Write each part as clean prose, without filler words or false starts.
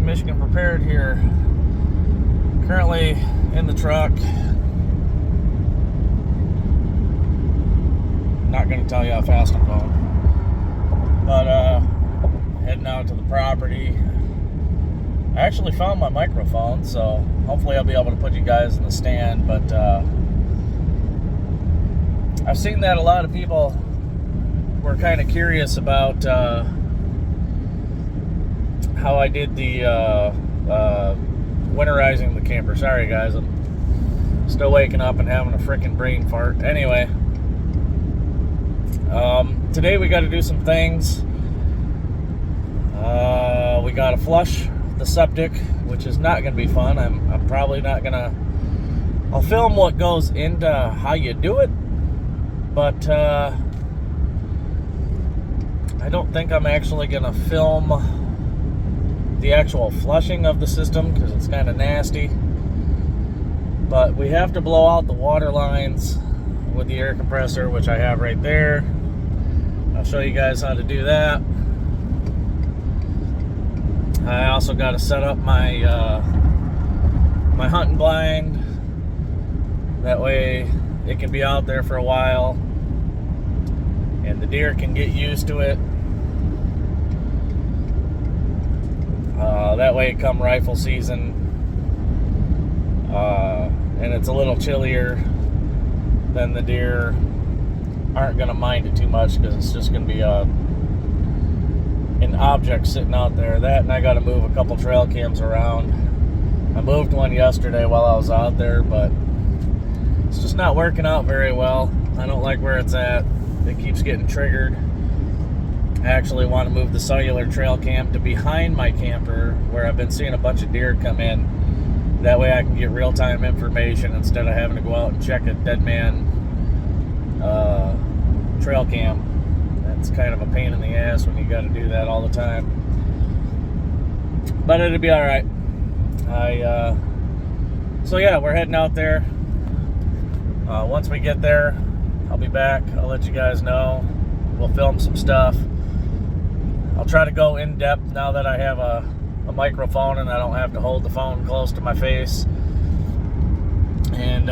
Michigan Prepared here. Currently in the truck. Not going to tell you how fast I'm going. But heading out to the property. I actually found my microphone, so hopefully I'll be able to put you guys in the stand. But I've seen that a lot of people were kind of curious about how I did the winterizing the camper. Sorry guys, I'm still waking up and having a freaking brain fart. Anyway, today we got to do some things. We got to flush the septic, which is not going to be fun. I'm probably not going to... I'll film what goes into how you do it, but I don't think I'm actually going to film the actual flushing of the system because it's kind of nasty. But we have to blow out the water lines with the air compressor, which I have right there. I'll show you guys how to do that. I also got to set up my my hunting blind. That way it can be out there for a while and the deer can get used to it. That way come rifle season, and it's a little chillier, then the deer aren't going to mind it too much because it's just going to be an object sitting out there. That, and I got to move a couple trail cams around. I moved one yesterday while I was out there, but it's just not working out very well. I don't like where it's at. It keeps getting triggered. I actually want to move the cellular trail cam to behind my camper where I've been seeing a bunch of deer come in. That way I can get real-time information instead of having to go out and check a dead man trail cam. That's kind of a pain in the ass when you got to do that all the time. But it'll be all right. So yeah, we're heading out there. Once we get there, I'll be back. I'll let you guys know. We'll film some stuff. I'll try to go in depth now that I have a microphone and I don't have to hold the phone close to my face. And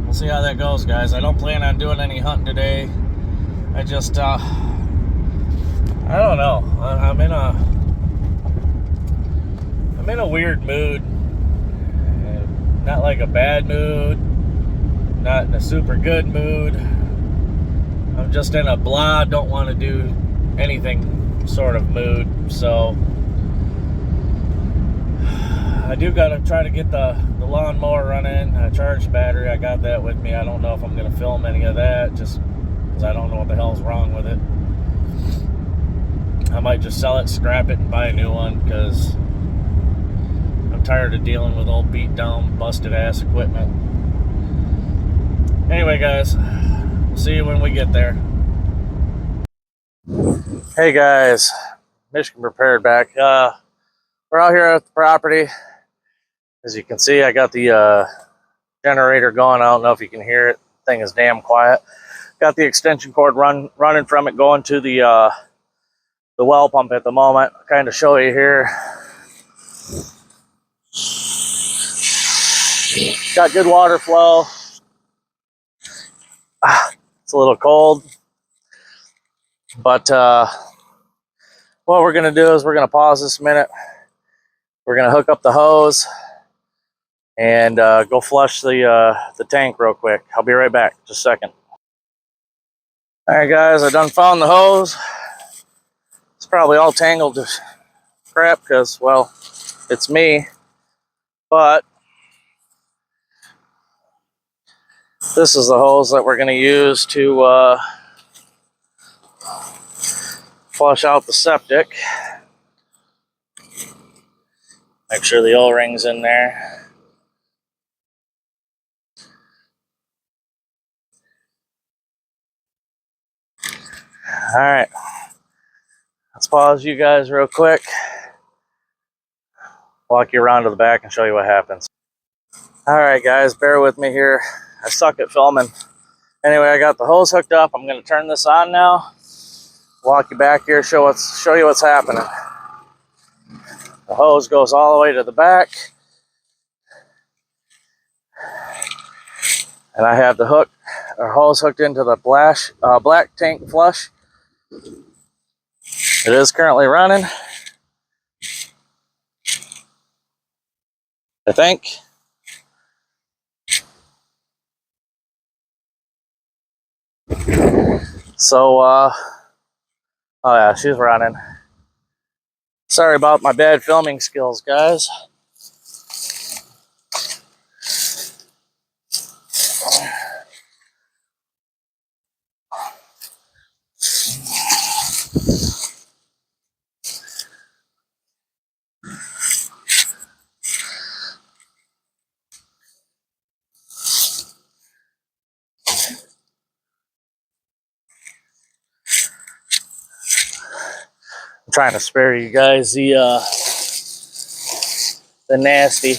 we'll see how that goes, guys. I don't plan on doing any hunting today. I just, I don't know. I'm in a weird mood. Not like a bad mood. Not in a super good mood. I'm just in a blah, don't want to do anything sort of mood. So I do got to try to get the lawnmower running. I charged the battery. I got that with me. I don't know if I'm going to film any of that just because I don't know what the hell's wrong with it. I might just sell it, scrap it, and buy a new one because I'm tired of dealing with old beat down, busted ass equipment. Anyway, guys, we'll see you when we get there. Hey guys, Michigan Prepared back. We're out here at the property. As you can see, I got the generator going. I don't know if you can hear it. The thing is damn quiet. Got the extension cord running from it going to the well pump at the moment. I'll kind of show you here. Got good water flow. It's a little cold. But what we're going to do is we're going to pause this a minute. We're going to hook up the hose and go flush the tank real quick. I'll be right back. Just a second. All right, guys, I done found the hose. It's probably all tangled to crap because, well, it's me. But this is the hose that we're going to use to flush out the septic. Make sure the O-ring's in there. All right, let's pause you guys real quick. Walk you around to the back and show you what happens. All right, guys, bear with me here. I suck at filming. Anyway, I got the hose hooked up. I'm going to turn this on now. Walk you back here, show you what's happening. The hose goes all the way to the back. And I have the hose hooked into the black tank flush. It is currently running, I think. So, oh yeah, she's running. Sorry about my bad filming skills, guys. I'm trying to spare you guys the nasty.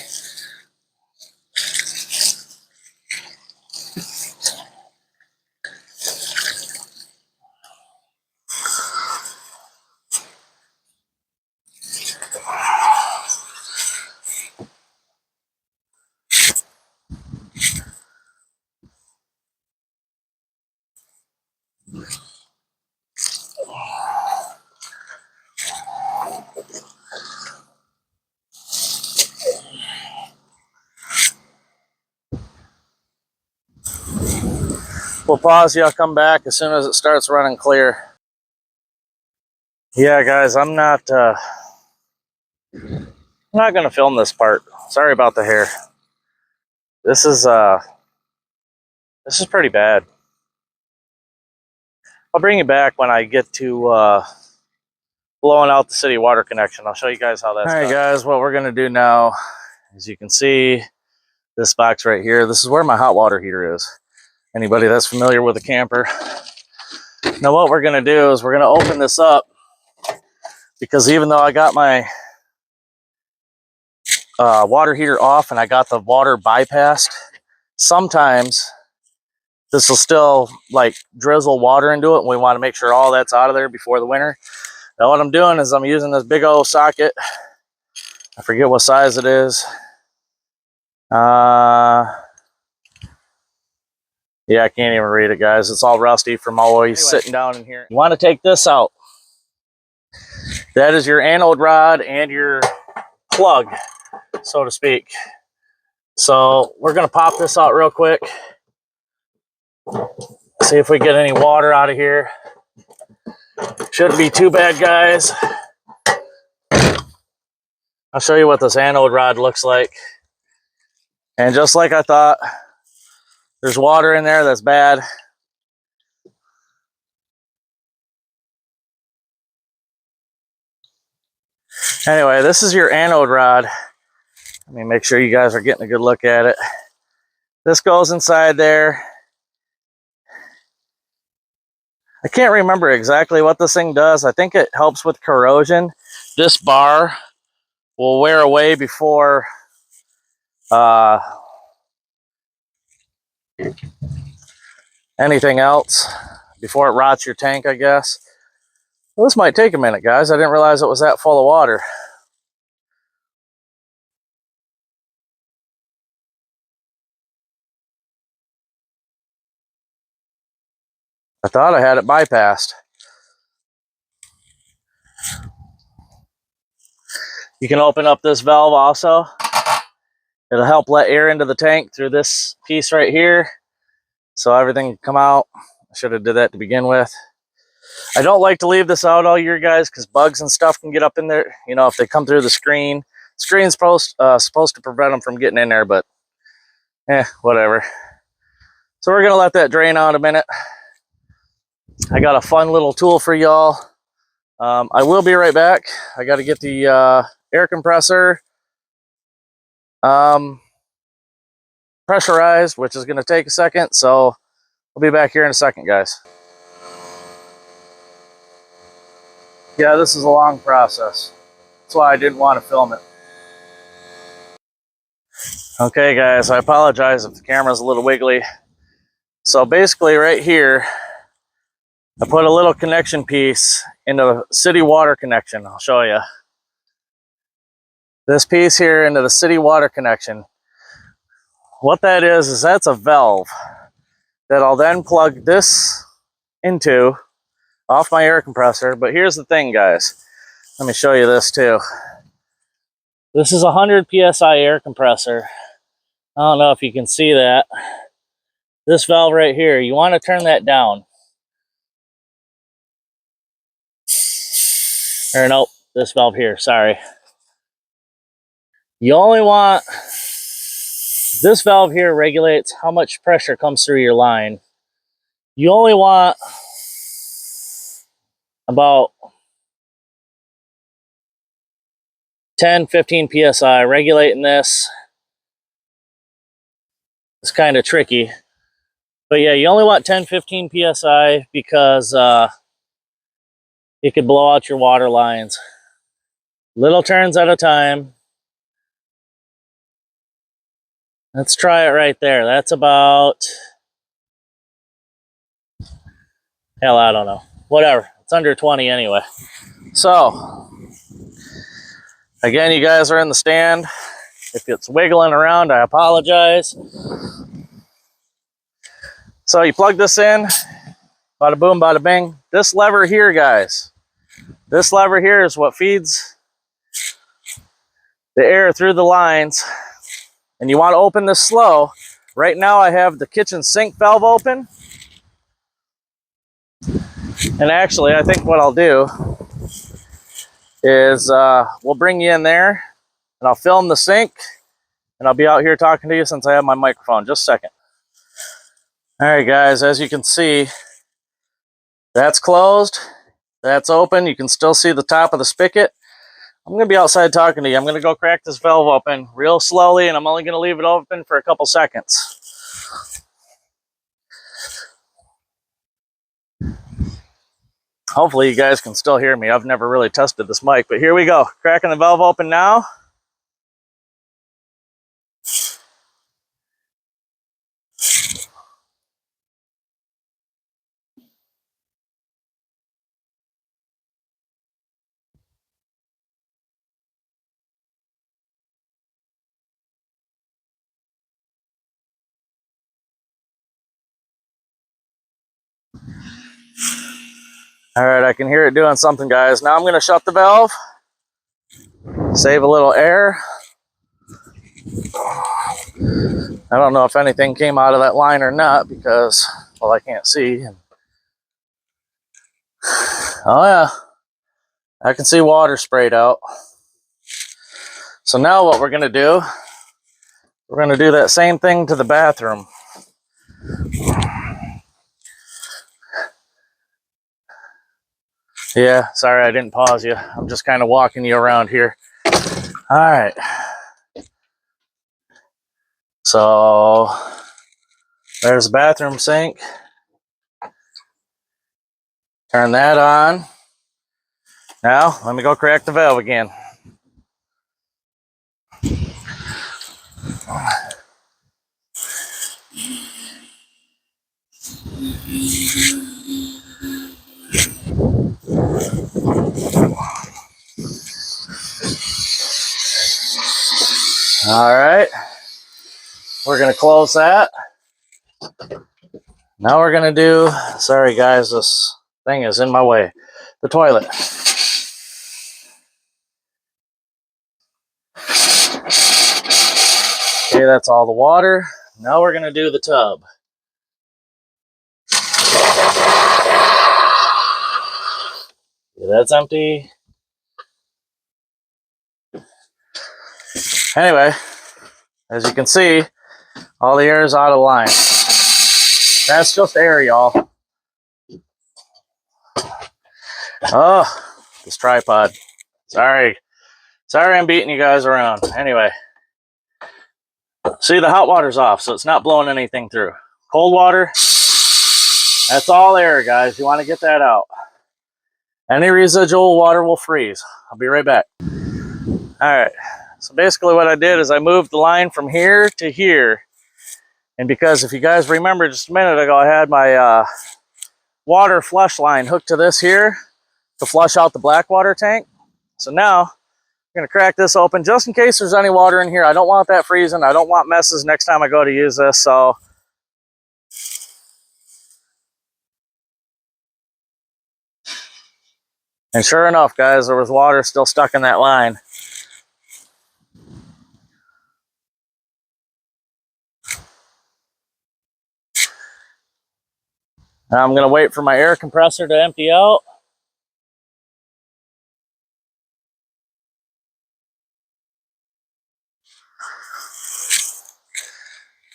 We'll pause you. I'll come back as soon as it starts running clear. Yeah, guys, I'm not gonna film this part. Sorry about the hair. This is pretty bad. I'll bring you back when I get to blowing out the city water connection. I'll show you guys how that's done. All right, guys, what we're gonna do now, as you can see, this box right here, this is where my hot water heater is. Anybody that's familiar with a camper. Now what we're gonna do is we're gonna open this up, because even though I got my water heater off and I got the water bypassed, sometimes this will still like drizzle water into it, and we want to make sure all that's out of there before the winter. Now what I'm doing is I'm using this big old socket. I forget what size it is. Yeah, I can't even read it, guys. It's all rusty from always sitting down in here. You want to take this out. That is your anode rod and your plug, so to speak. So we're going to pop this out real quick. See if we get any water out of here. Shouldn't be too bad, guys. I'll show you what this anode rod looks like. And just like I thought, there's water in there that's bad. Anyway, this is your anode rod. Let me make sure you guys are getting a good look at it. This goes inside there. I can't remember exactly what this thing does. I think it helps with corrosion. This bar will wear away before anything else, before it rots your tank, I guess. Well, this might take a minute, guys. I didn't realize it was that full of water. I thought I had it bypassed. You can open up this valve also. It'll help let air into the tank through this piece right here, so everything can come out. I should have did that to begin with. I don't like to leave this out all year, guys, because bugs and stuff can get up in there. You know, if they come through the screen. Screen's supposed to prevent them from getting in there, but whatever. So we're gonna let that drain out a minute. I got a fun little tool for y'all. I will be right back. I got to get the air compressor pressurized, which is going to take a second. So I'll be back here in a second, guys. Yeah, this is a long process. That's why I didn't want to film it. Okay, guys, I apologize if the camera's a little wiggly. So basically right here, I put a little connection piece into the city water connection. I'll show you. this piece here into the city water connection. What that is that's a valve that I'll then plug this into off my air compressor. But here's the thing, guys. Let me show you this too. This is a 100 PSI air compressor. I don't know if you can see that. This valve right here, you want to turn that down. Or nope, this valve here, sorry. You only want, this valve here regulates how much pressure comes through your line. You only want about 10-15 PSI. Regulating this is kind of tricky. But yeah, you only want 10-15 PSI because it could blow out your water lines. Little turns at a time. Let's try it right there. That's about, hell, I don't know. Whatever. It's under 20 anyway. So, again, you guys are in the stand. If it's wiggling around, I apologize. So you plug this in, bada boom, bada bing. This lever here, guys, this lever here is what feeds the air through the lines. And you want to open this slow. Right now I have the kitchen sink valve open. And actually, I think what I'll do is we'll bring you in there and I'll film the sink and I'll be out here talking to you since I have my microphone. Just a second. All right, guys, as you can see, that's closed, that's open. You can still see the top of the spigot. I'm gonna be outside talking to you. I'm gonna go crack this valve open real slowly, and I'm only gonna leave it open for a couple seconds. Hopefully you guys can still hear me. I've never really tested this mic, but here we go. Cracking the valve open now. All right, I can hear it doing something, guys. Now I'm gonna shut the valve, save a little air. I don't know if anything came out of that line or not because, well, I can't see. Oh yeah, I can see water sprayed out. So now what we're gonna do, we're gonna do that same thing to the bathroom. Yeah, sorry I didn't pause you. I'm just kind of walking you around here. All right. So there's the bathroom sink. Turn that on. Now, let me go crack the valve again. All right. We're going to close that. Now we're going to do, sorry guys, this thing is in my way, the toilet. Okay, that's all the water. Now we're going to do the tub. Okay, that's empty. Anyway, as you can see, all the air is out of line. That's just air, y'all. Oh, this tripod. Sorry I'm beating you guys around. Anyway, see, the hot water's off, so it's not blowing anything through. Cold water, that's all air, guys. You want to get that out. Any residual water will freeze. I'll be right back. All right, so basically what I did is I moved the line from here to here. And because if you guys remember just a minute ago, I had my water flush line hooked to this here to flush out the black water tank. So now I'm We're gonna crack this open just in case there's any water in here. I don't want that freezing. I don't want messes next time I go to use this, so. And sure enough, guys, there was water still stuck in that line. Now I'm gonna wait for my air compressor to empty out.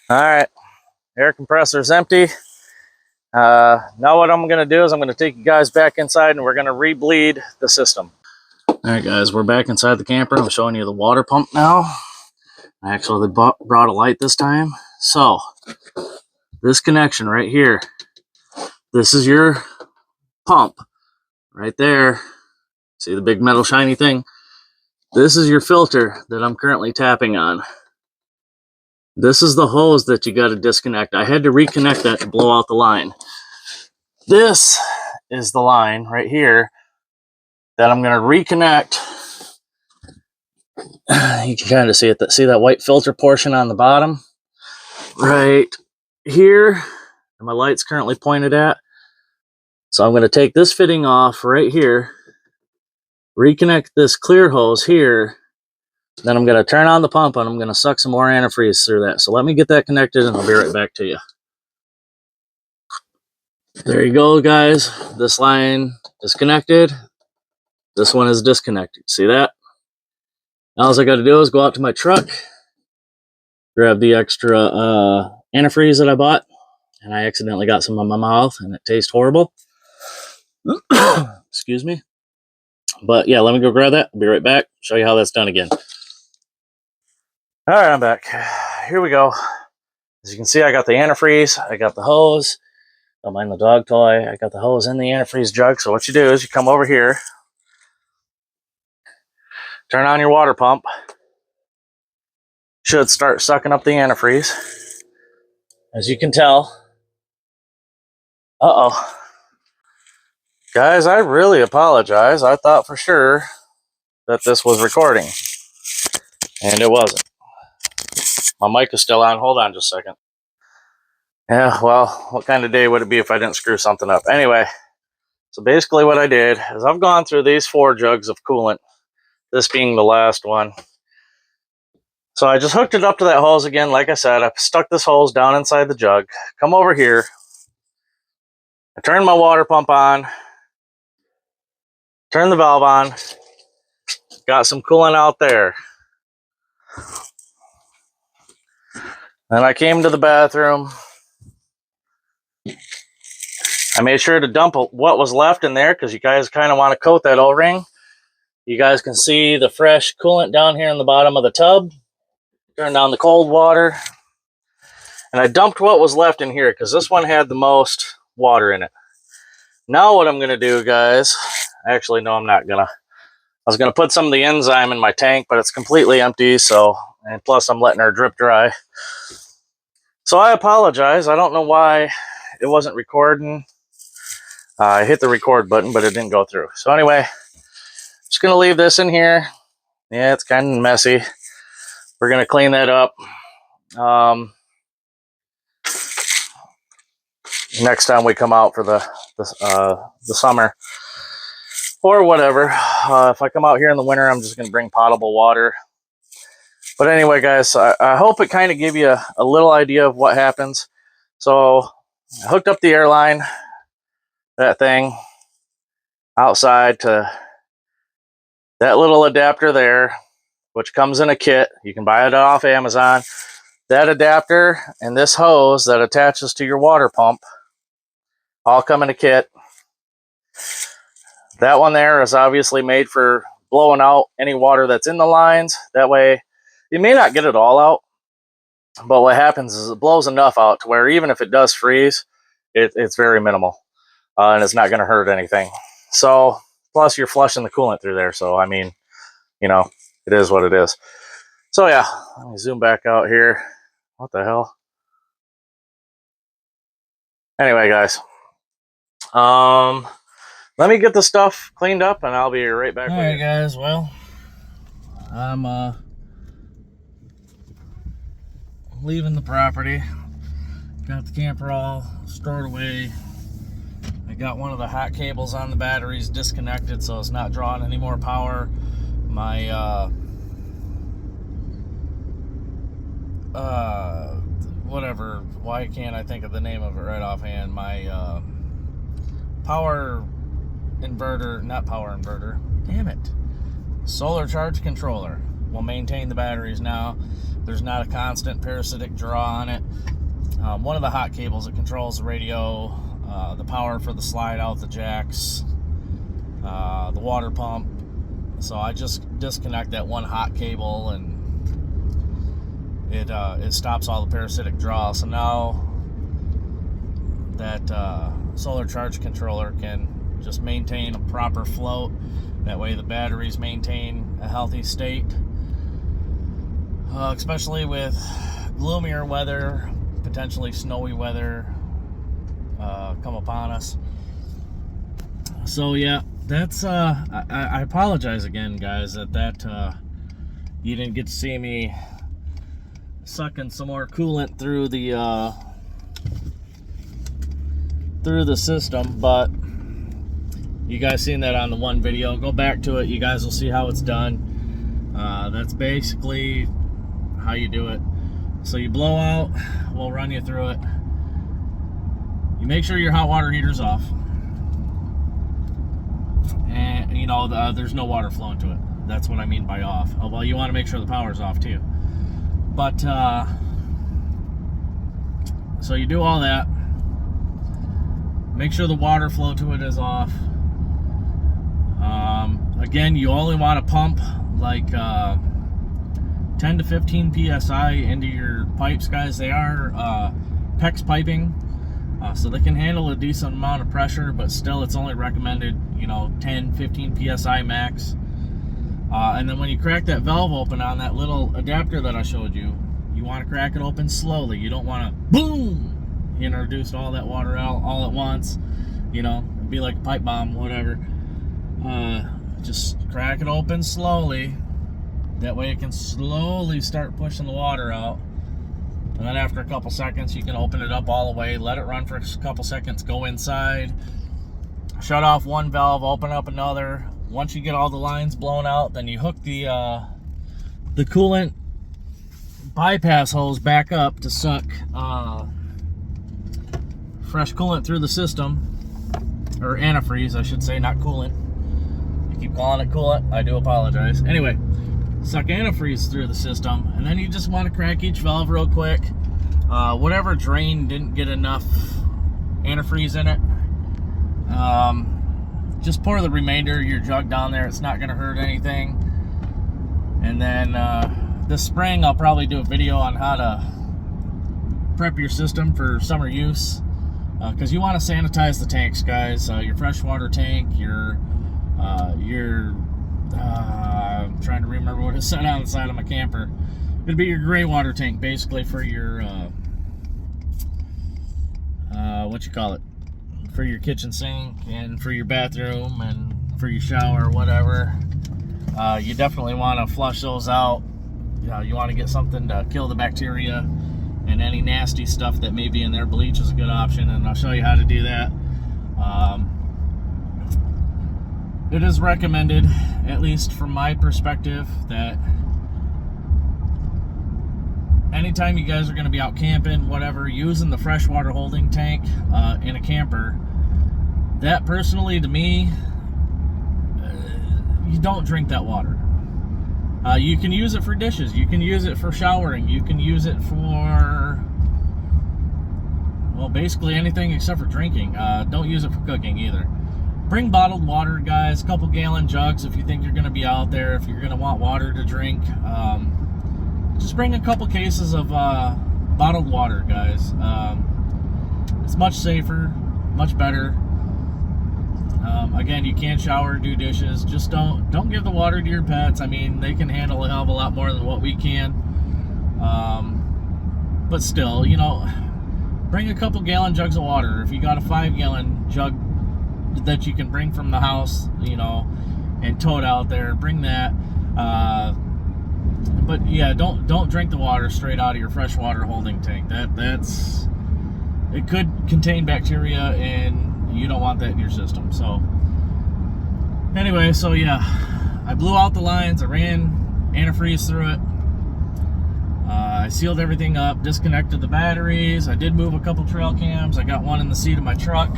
All right, air compressor's empty. Now what I'm gonna do is I'm gonna take you guys back inside and we're gonna re-bleed the system. All right, guys, we're back inside the camper. I'm showing you the water pump now. I actually brought a light this time. So this connection right here, this is your pump right there. See the big metal shiny thing? This is your filter that I'm currently tapping on. This is the hose that you got to disconnect. I had to reconnect that to blow out the line. This is the line right here that I'm going to reconnect. You can kind of see it. See that white filter portion on the bottom? Right here. My light's currently pointed at. So I'm going to take this fitting off right here, reconnect this clear hose here, then I'm going to turn on the pump and I'm going to suck some more antifreeze through that. So let me get that connected and I'll be right back to you. There you go, guys. This line is connected. This one is disconnected. See that? Now all I got to do is go out to my truck, grab the extra antifreeze that I bought, and I accidentally got some in my mouth and it tastes horrible. Excuse me. But yeah, let me go grab that. I'll be right back. Show you how that's done again. All right, I'm back. Here we go. As you can see, I got the antifreeze. I got the hose. Don't mind the dog toy. I got the hose in the antifreeze jug. So what you do is you come over here, turn on your water pump. Should start sucking up the antifreeze. As you can tell. Uh-oh. Guys, I really apologize. I thought for sure that this was recording. And it wasn't. My mic is still on. Hold on just a second. Yeah, well, what kind of day would it be if I didn't screw something up? Anyway, so basically what I did is I've gone through these 4 jugs of coolant, this being the last one. So I just hooked it up to that hose again. Like I said, I stuck this hose down inside the jug. Come over here. I turned my water pump on. Turn the valve on. Got some coolant out there. Then I came to the bathroom. I made sure to dump what was left in there because you guys kind of want to coat that O-ring. You guys can see the fresh coolant down here in the bottom of the tub. Turn down the cold water. And I dumped what was left in here because this one had the most water in it. Now what I'm going to do, guys, actually, no, I'm not going to. I was going to put some of the enzyme in my tank, but it's completely empty. So, and plus I'm letting her drip dry. So I apologize. I don't know why it wasn't recording. I hit the record button, but it didn't go through. So anyway, just going to leave this in here. Yeah, it's kind of messy. We're going to clean that up. Next time we come out for the summer or whatever. If I come out here in the winter, I'm just going to bring potable water. But anyway, guys, I hope it kind of gave you a little idea of what happens. So I hooked up the airline, that thing, outside to that little adapter there, which comes in a kit. You can buy it off Amazon. That adapter and this hose that attaches to your water pump all come in a kit. That one there is obviously made for blowing out any water that's in the lines. That way, you may not get it all out, but what happens is it blows enough out to where even if it does freeze, it's very minimal, and it's not going to hurt anything. So, plus you're flushing the coolant through there. So, I mean, you know, it is what it is. So yeah, let me zoom back out here. What the hell? Anyway, guys, let me get the stuff cleaned up and I'll be right back with you. All right, guys, well, I'm leaving the property. Got the camper all stored away. I got one of the hot cables on the batteries disconnected, so it's not drawing any more power. My whatever, why can't I think of the name of it right offhand? My power inverter, not power inverter, damn it, solar charge controller will maintain the batteries now. There's not a constant parasitic draw on it. One of the hot cables that controls the radio, the power for the slide out the jacks, the water pump. So I just disconnect that one hot cable, and it stops all the parasitic draw. So now that solar charge controller can just maintain a proper float. That way the batteries maintain a healthy state, especially with gloomier weather, potentially snowy weather come upon us. So yeah, that's I apologize again, guys, that you didn't get to see me sucking some more coolant through the system, but you guys seen that on the one video. Go back to it, you guys will see how it's done. That's basically how you do it. So you blow out, we'll run you through it. You make sure your hot water heater's off, and you know there's no water flowing to it. That's what I mean by off. Oh, well, you want to make sure the power's off too. But so you do all that. Make sure the water flow to it is off. Again, you only want to pump like 10 to 15 psi into your pipes, guys. They are PEX piping, so they can handle a decent amount of pressure, but still it's only recommended, 10, 15 psi max. And then when you crack that valve open on that little adapter that I showed you, you want to crack it open slowly. You don't want to boom, introduce all that water out all at once. It'd be like a pipe bomb, whatever. Just crack it open slowly. That way it can slowly start pushing the water out. And then after a couple seconds, you can open it up all the way, let it run for a couple seconds, go inside, shut off one valve, open up another. Once you get all the lines blown out, then you hook the coolant bypass hose back up to suck fresh coolant through the system, or antifreeze, I should say, not coolant. I keep calling it coolant, I do apologize. Anyway, suck antifreeze through the system, and then you just want to crack each valve real quick. Whatever drain didn't get enough antifreeze in it, just pour the remainder of your jug down there. It's not going to hurt anything. And then this spring I'll probably do a video on how to prep your system for summer use, because you want to sanitize the tanks, guys. Your freshwater tank, your I'm trying to remember what it said on the side of my camper. It'd be your gray water tank, basically, for your for your kitchen sink and for your bathroom and for your shower, whatever. You definitely want to flush those out. You want to get something to kill the bacteria and any nasty stuff that may be in there. Bleach is a good option, and I'll show you how to do that. It is recommended, at least from my perspective, that anytime you guys are going to be out camping, whatever, using the freshwater holding tank in a camper, that personally, to me, you don't drink that water. You can use it for dishes, you can use it for showering, you can use it for, well, basically anything except for drinking. Don't use it for cooking either. Bring bottled water, guys, a couple gallon jugs if you think you're going to be out there, if you're going to want water to drink. Just bring a couple cases of bottled water, guys. It's much safer, much better. Again, you can shower, do dishes. Just don't give the water to your pets. I mean, they can handle a hell of a lot more than what we can. But still, bring a couple gallon jugs of water. If you got a 5-gallon jug that you can bring from the house, and tote out there, bring that. But yeah, don't drink the water straight out of your freshwater holding tank. That's it could contain bacteria, and you don't want that in your system. So anyway, so yeah, I blew out the lines. I ran antifreeze through it. I sealed everything up, disconnected the batteries. I did move a couple trail cams. I got one in the seat of my truck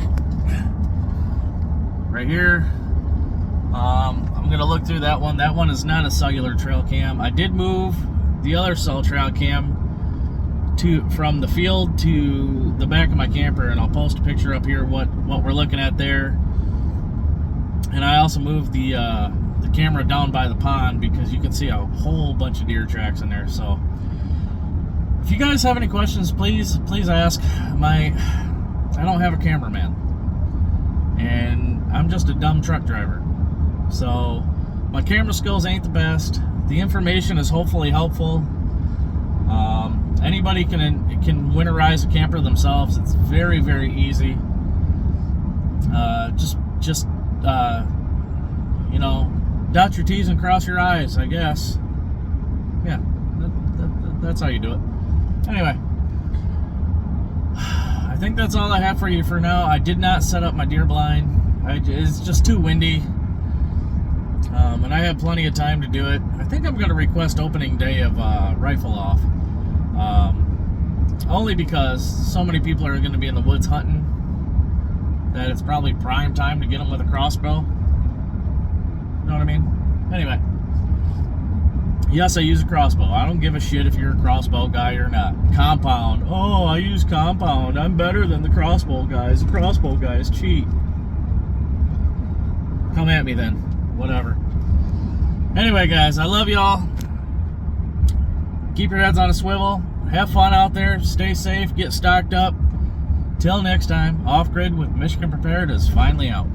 right here. I'm gonna look through that one. That one is not a cellular trail cam. I did move the other cell trail cam from the field to the back of my camper, and I'll post a picture up here what we're looking at there. And I also moved the camera down by the pond because you can see a whole bunch of deer tracks in there. So if you guys have any questions, please ask. I don't have a cameraman, and I'm just a dumb truck driver. So my camera skills ain't the best. The information is hopefully helpful. Anybody can winterize a camper themselves. It's very, very easy. Just you know, dot your T's and cross your I's, I guess. Yeah, that's how you do it. Anyway, I think that's all I have for you for now. I did not set up my deer blind. It's just too windy. And I have plenty of time to do it. I think I'm going to request opening day of rifle off. Only because so many people are going to be in the woods hunting that it's probably prime time to get them with a crossbow. You know what I mean? Anyway. Yes, I use a crossbow. I don't give a shit if you're a crossbow guy or not. Compound. Oh, I use compound. I'm better than the crossbow guys. The crossbow guys cheat. Come at me then. Whatever. Anyway, guys, I love y'all. Keep your heads on a swivel. Have fun out there. Stay safe. Get stocked up. Till next time, Off Grid with Michigan Prepared is finally out.